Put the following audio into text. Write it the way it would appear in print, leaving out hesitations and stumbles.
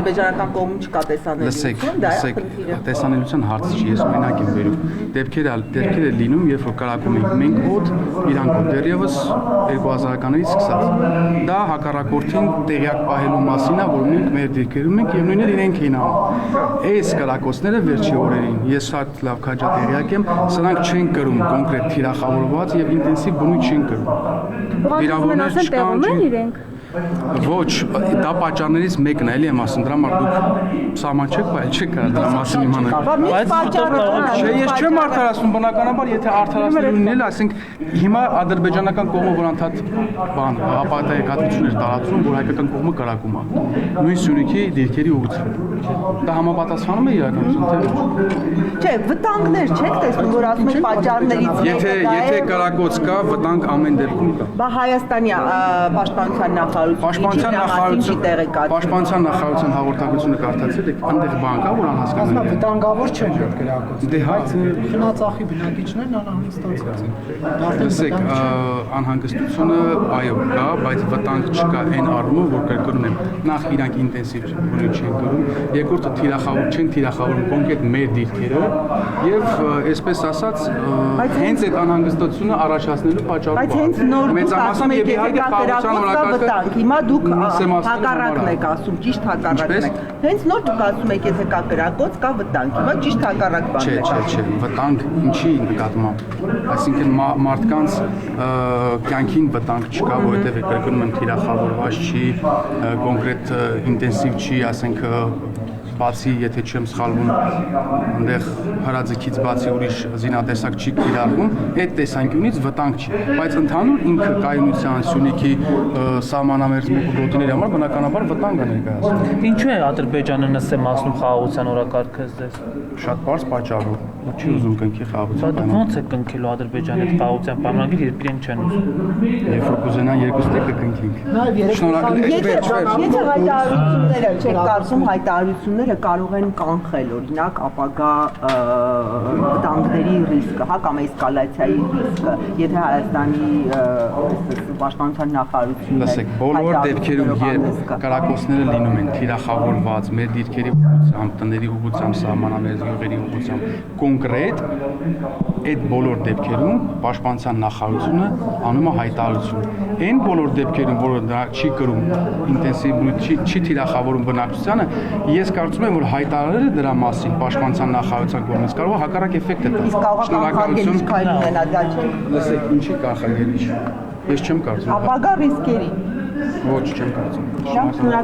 ադրբեջանական կողմում չկա տեսանելիություն, դա է խնդիրը։ Տեսանելիության հարցը չի, ես մենակ եմ վերում։ Դեպքեր է լինում, երբ որ կրակում ենք մենք օդ, իրանք օդ, դեռևս 2000-ականներից սկսած։ Դա հակառակորդին տեղյակ պահելու մասին է, որ մենք մեր դիրքերում ենք եւ նույնիսկ իրենք էին անում։ Այս կրակոցները վերջի օրերին ես շատ լավ քաջատեղյակ եմ, սրանք չեն կրում կոնկրետ թիրախավորված եւ ինտենսիվ բնույթ չեն կրում։ Վիրավորներ չկան։ Ոչ, դա պատճառներից մեկն է, էլի եմ ասում, դրա համար դուք սահման չեք, բայց չեք կարող դրա մասին իմանալ։ Բայց պատճառը չէ, ես չեմ արդարացնում, բնականաբար, եթե արդարացնելն էլ, ասենք, հիմա ադրբեջանական կողմը որ անդադ հապատակություններ տարածում, որ հայկական կողմը կրակում է։ Նույն Սյունիքի դիրքերի ուղղությամբ։ Դա համապատասխանում է իրականություն, թե ոչ։ Չէ, վտանգներ չեք տեսնում, որ ասում եք պատճառներից մեկը դա է։ Եթե կրակոց կա, վտանգ ամեն դեպքում կա։ Բա Հայաստանի պաշտպանության Պաշտպանության նախարարության հաղորդագրությունը կարդացել եք, այնտեղ բան կա, որ անհասկանալի է։ Վտանգավոր չէ գրակոց։ Դե հա, խնածախի բնակիչներն անհանգստացած են։ Լսեք, անհանգստությունը այո կա, բայց վտանգ չկա այն առումով, որ կրկնում եմ, նախ իրանք ինտենսիվ բնույթ չեն կրում, երկրորդը չեն թիրախավորում կոնկրետ մեր դիրքերը եւ այսպես ասած հենց այդ անհանգստությունը առաջացնելու պատճառով։ Բայց հենց նոր մեծամասամբ եւ իհարկե վտանգ, հիմա դուք հակառակն եք ասում, ճիշտ հակառակն եք։ Հենց նոր դուք ասում եք, եթե կա կրակոց, կա վտանգ, հիմա ճիշտ հակառակ բանն եք ասում։ Չէ, վտանգ ինչի նկատմամբ։ Այսինքն մարդկանց կյանքին վտանգ չկա, որովհետեւ կրկնում եմ թիրախավորված չի, կոնկրետ ինտենսիվ չի, ասենք բացի, եթե չեմ սխալվում, այնտեղ հրաձգից բացի ուրիշ զինատեսակ չի կիրառվում, այդ տեսանկյունից վտանգ չի, բայց ընդհանուր ինքը կայունության Սյունիքի սահմանամերձ գոտիների համար բնականաբար վտանգ է ներկայացնում։ Ինչու է Ադրբեջանը նսեմացնում խաղաղության օրակարգը ձեզ։ Շատ բարձ պատճառով, չի ուզում կնքի խաղաղության պայմանագիր։ Ոնց է կնքելու Ադրբեջանի հետ խաղաղության պայմանագիր, երբ իրենք չեն ուզում։ Երբ որ կուզենան երկուստը կկնքենք։ Եթե հայտարարությունները չեք կարծում, հայտարարությունները կարող են կանխել օրինակ ապագա վտանգների ռիսկը, հա կամ էսկալացիայի ռիսկը, եթե Հայաստանի պաշտպանության նախարարությունն լսեք, բոլոր դեպքերում երբ կրակոցները լինում են թիրախավորված մեր դիրքերի ուղղությամբ, տների ուղղությամբ, սահմանամերձ գյուղերի ուղղությամբ, կոնկրետ այդ բոլոր դեպքերում պաշտպանության նախարարությունը անում է հայտարարություն։ Այն բոլոր դեպքերում, որը դա չի կրում ինտենսիվ չի թիրախավորում բնակչությանը, ես կարծում եմ, որ հայտարարելը դրա մասին պաշտպանության նախարարության կողմից կարող է հակառակ էֆեկտ տալ։ Իսկ կարող է կանխարգելիչ քայլ ունենա, դա չէ։ Լսեք, ինչի կանխարգելիչ։ Ես չեմ կարծում։ Ապագա ռիսկերի։ Ոչ, չեմ կարծում։